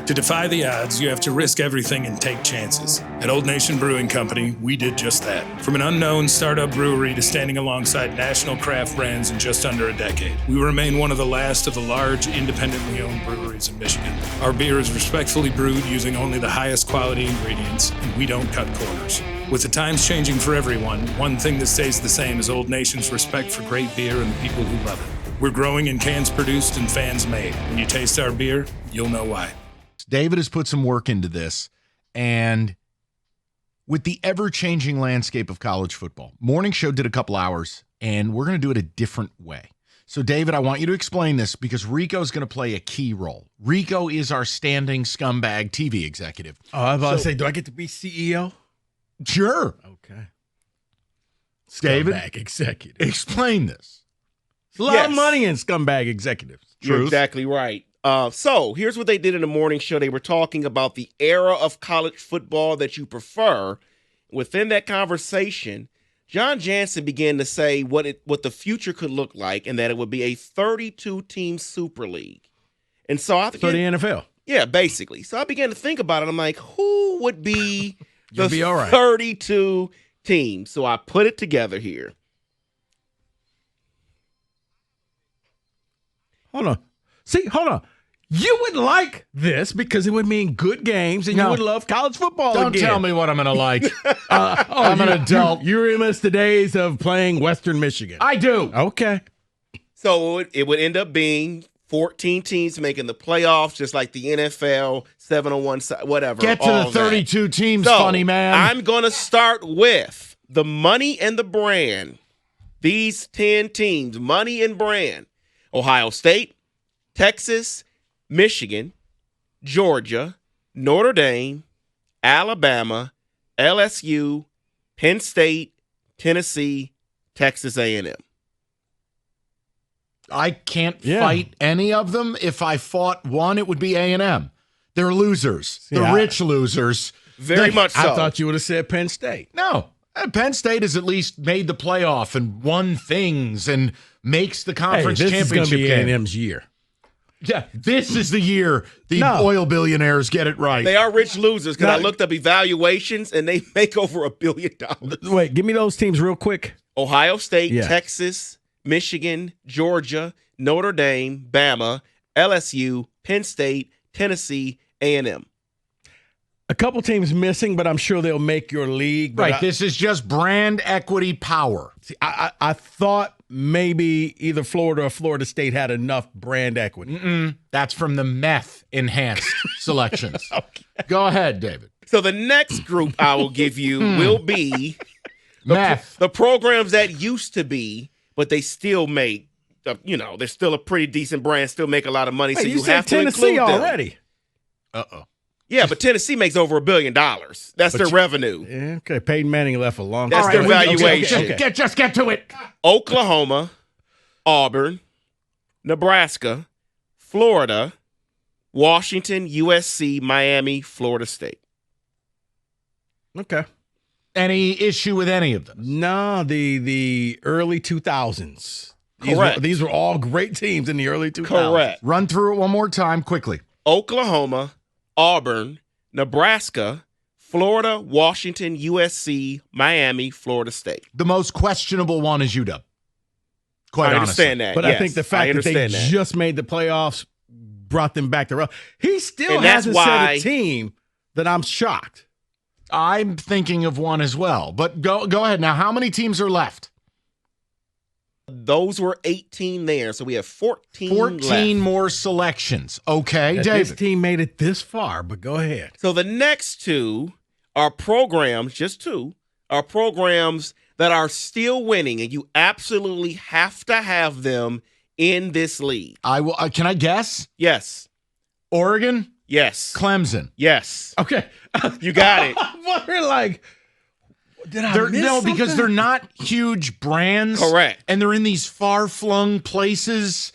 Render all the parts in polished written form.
To defy the odds, you have to risk everything and take chances. At Old Nation Brewing Company, we did just that. From an unknown startup brewery to standing alongside national craft brands in just under a decade, we remain one of the last of the large, independently owned breweries in Michigan. Our beer is respectfully brewed using only the highest quality ingredients, and we don't cut corners. With the times changing for everyone, one thing that stays the same is Old Nation's respect for great beer and the people who love it. We're growing in cans produced and fans made. When you taste our beer, you'll know why. David has put some work into this, and with the ever-changing landscape of college football, Morning Show did a couple hours, and we're going to do it a different way. So, David, I want you to explain this because Rico's going to play a key role. Rico is our standing scumbag TV executive. Oh, I was about to say, do I get to be CEO? Sure. Okay. David, scumbag executive. Explain this. It's a lot of money in scumbag executives. You're exactly right. So here's what they did in the morning show. They were talking about the era of college football that you prefer. Within that conversation, John Jansen began to say what the future could look like, and that it would be a 32-team Super League. And so I think the NFL. Yeah, basically. So I began to think about it. I'm like, who would be the be all right. 32 teams? So I put it together here. Hold on. You would like this because it would mean good games and you would love college football Don't again. tell me what I'm going to like. I'm an adult. You miss the days of playing Western Michigan. I do. Okay. So it would end up being 14 teams making the playoffs, just like the NFL, 7-on-1, whatever. Get to the 32 teams, funny man. I'm going to start with the money and the brand. These 10 teams, money and brand. Ohio State, Texas, Michigan, Georgia, Notre Dame, Alabama, LSU, Penn State, Tennessee, Texas A&M. I can't fight any of them. If I fought one, it would be A&M. They're losers. They're rich losers. Very much so. I thought you would have said Penn State. No. Penn State has at least made the playoff and won things and makes the conference this championship is going to be game. A&M's year. Yeah, this is the year the oil billionaires get it right. They are rich losers because I looked up evaluations and they make over $1 billion. Wait, give me those teams real quick. Ohio State, Texas, Michigan, Georgia, Notre Dame, Bama, LSU, Penn State, Tennessee, A&M. A couple teams missing, but I'm sure they'll make your league. Right, this is just brand equity power. See, I thought maybe either Florida or Florida State had enough brand equity. That's from the meth-enhanced selections. Okay. Go ahead, David. So the next group I will give you will be meth. The programs that used to be, but they still make, they're still a pretty decent brand, still make a lot of money. Hey, so you have to Tennessee include them already. Uh-oh. Yeah, but Tennessee makes over $1 billion. That's their revenue. Yeah, okay, Peyton Manning left a long That's time. their valuation. Okay. Just get to it. Oklahoma, Auburn, Nebraska, Florida, Washington, USC, Miami, Florida State. Okay. Any issue with any of them? No, the early 2000s. Correct. These were all great teams in the early 2000s. Correct. Run through it one more time quickly. Oklahoma, Auburn, Nebraska, Florida, Washington, USC, Miami, Florida State. The most questionable one is UW. Quite I honestly. understand that. But yes, I think the fact that they just made the playoffs brought them back to real. He still hasn't said a team that I'm shocked. I'm thinking of one as well. But go ahead. Now, how many teams are left? Those were 18 there, so we have 14 14 left. more selections. Okay, This David. team made it this far, but go ahead. So the next two are programs, just two, are programs that are still winning, and you absolutely have to have them in this league. I will. Can I guess? Yes. Oregon? Yes. Clemson. Yes. Okay. You got it. I'm wondering, like, did I miss No, something? because they're not huge brands. Correct. And they're in these far-flung places.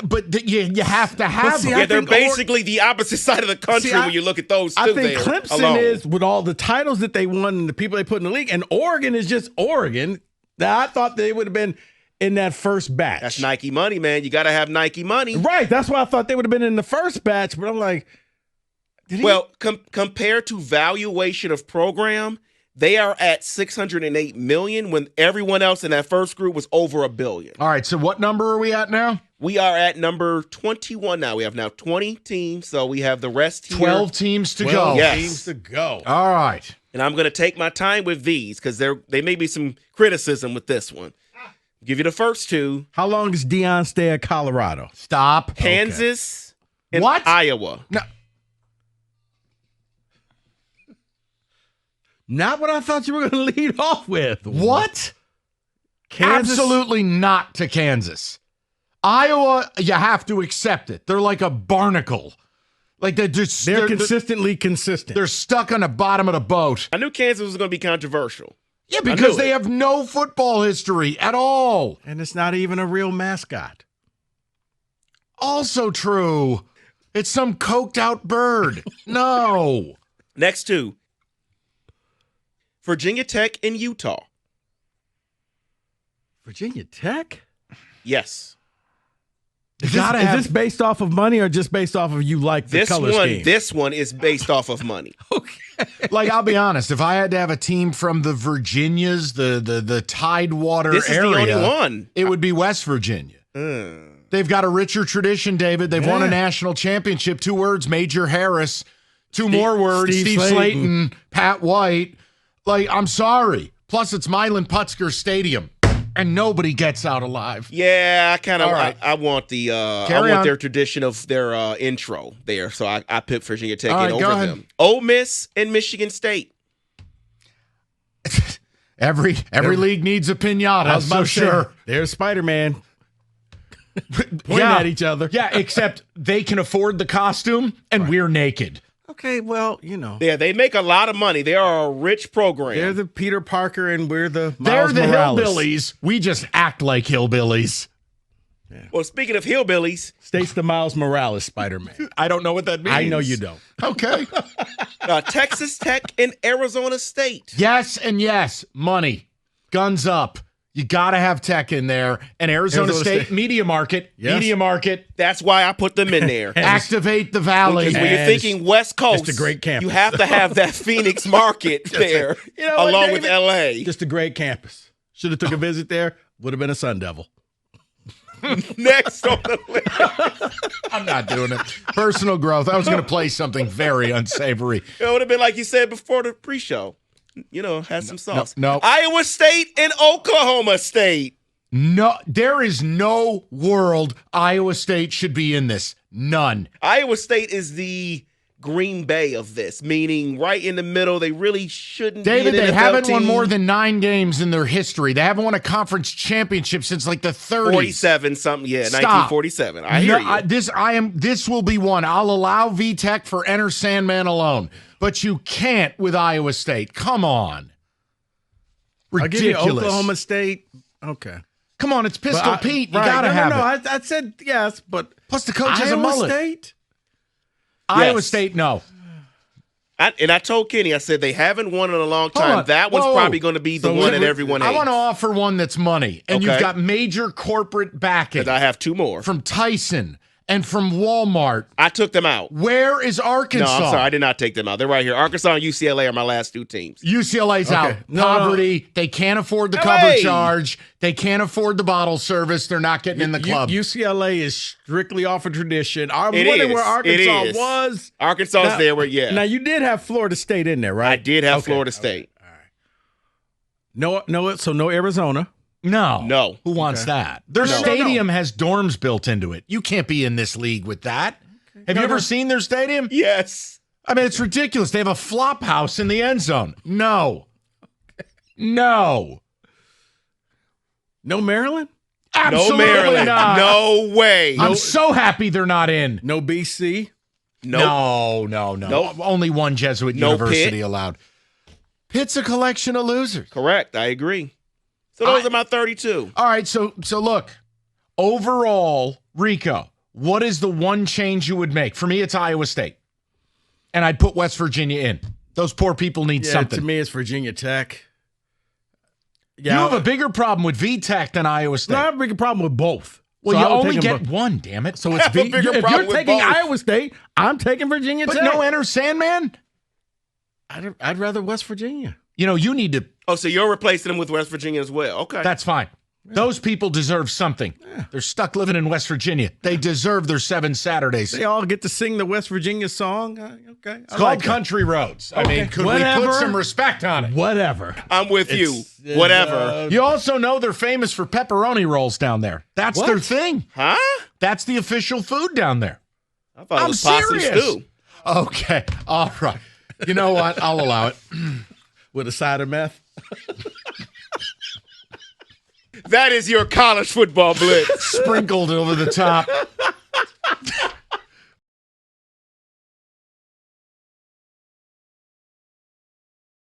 But you have to have them. Yeah, they're basically the opposite side of the country when you look at those two. I think there Clemson alone. is, with all the titles that they won and the people they put in the league, and Oregon is just Oregon. Now, I thought they would have been in that first batch. That's Nike money, man. You got to have Nike money. Right. That's why I thought they would have been in the first batch, but I'm like, Well, compared to valuation of program, they are at $608 million when everyone else in that first group was over $1 billion. All right, so what number are we at now? We are at number 21 now. We have now 20 teams, so we have the rest here. 12 teams to 12 go. Yes. teams to go. All right. And I'm going to take my time with these because they may be some criticism with this one. Give you the first two. How long does Deion stay at Colorado? Stop. Kansas and What? Iowa. No. Not what I thought you were going to lead off with. What? Kansas? Absolutely not to Kansas. Iowa, you have to accept it. They're like a barnacle. Like they're consistently consistent. They're stuck on the bottom of the boat. I knew Kansas was going to be controversial. Yeah, because they have no football history at all. And it's not even a real mascot. Also true. It's some coked out bird. No. Next two. Virginia Tech and Utah. Virginia Tech? Yes. Is this based off of money or just based off of you like the color scheme? This one is based off of money. Okay. Like, I'll be honest, if I had to have a team from the Virginias, the Tidewater This is area, the only one. it would be West Virginia. They've got a richer tradition, David. They've won a national championship. 2 words, Major Harris. 2 more words, Steve Slayton, Pat White. Like, I'm sorry. Plus, it's Milan Putzker Stadium, and nobody gets out alive. Yeah, I kind of. Right. I want the. I want their tradition of their intro there, so I picked Virginia Tech in over them. Ole Miss and Michigan State. Every league needs a pinata. I was about to say, sure. There's Spider-Man pointing at each other. Yeah, except they can afford the costume, and we're naked. Okay, well, you know. Yeah, they make a lot of money. They are a rich program. They're the Peter Parker, and we're the They're Miles the Morales. hillbillies. We just act like hillbillies. Well, speaking of hillbillies, State's the Miles Morales Spider-Man. I don't know what that means. I know you don't. Okay. Texas Tech and Arizona State. Yes and yes. Money. Guns up. You got to have Tech in there. And Arizona State, media market. Yes. Media market. That's why I put them in there. Activate the Valley. Because when you're thinking West Coast, It's a great campus. you have to have that Phoenix market there, You know what, along with David? LA. Just a great campus. Should have took a visit there. Would have been a Sun Devil. Next on the list. I'm not doing it. Personal growth. I was going to play something very unsavory. It would have been like you said before the pre-show. You know, had some sauce. No. Iowa State and Oklahoma State. No, there is no world Iowa State should be in this. None. Iowa State is the Green Bay of this, meaning right in the middle. They really shouldn't David, be an they NFL haven't team. won more than 9 games in their history. They haven't won a conference championship since like the 30s. 47 something, yeah, Stop. 1947. I hear you. This will be one. I'll allow VTech for Enter Sandman alone, but you can't with Iowa State. Come on. Ridiculous. I'll give you Oklahoma State. Okay. Come on, it's Pistol Pete. You gotta have it. No, I said yes, but Plus the coach has a Iowa mullet. State? Iowa Yes. State, no. I told Kenny, I said they haven't won in a long Hold time. on. That one's Whoa. probably going to be the one that everyone hates. I want to offer one that's money, and Okay. you've got major corporate backing 'Cause I have 2 more. from Tyson and from Walmart. I took them out. Where is Arkansas? No, I'm sorry. I did not take them out. They're right here. Arkansas and UCLA are my last 2 teams. UCLA's out. No, Poverty. They can't afford the cover charge. They can't afford the bottle service. They're not getting in the club. UCLA is strictly off of tradition. I'm It wondering is. where Arkansas It is. was. Arkansas's Now- there where, yeah. Now, you did have Florida State in there, right? I did have Okay. Florida State. So no Arizona. No. Who wants Okay. that? Their No. stadium has dorms built into it. You can't be in this league with that. Have you ever seen their stadium? Yes. I mean, it's ridiculous. They have a flop house in the end zone. No. No. No Maryland? Absolutely No Maryland. not. No way. I'm so happy they're not in. No BC? Nope. No. Nope. Only one Jesuit No university Pitt. allowed. Pitt's a collection of losers. Correct. I agree. So those are my 32. All right, so look, overall, Rico, what is the one change you would make? For me, it's Iowa State. And I'd put West Virginia in. Those poor people need something. To me, it's Virginia Tech. You have a bigger problem with VTech than Iowa State. No, I have a bigger problem with both. Well, So you I would only take 'em get both. one, damn it. So it's have a bigger if problem you're with taking both. Iowa State, I'm taking Virginia But Tech. no Enter Sandman? I'd rather West Virginia. You need to. Oh, so you're replacing them with West Virginia as well. Okay. That's fine. Those people deserve something. They're stuck living in West Virginia. They deserve their 7 Saturdays. They all get to sing the West Virginia song. Okay. It's called Country Roads. I mean, could we Whatever. put some respect on it? Whatever. I'm with you. Whatever. You also know they're famous for pepperoni rolls down there. That's What? their thing. Huh? That's the official food down there. I thought it I'm was possum serious. stew. Okay. All right. You know what? I'll allow it. With a side of meth. That is your college football blitz. Sprinkled over the top.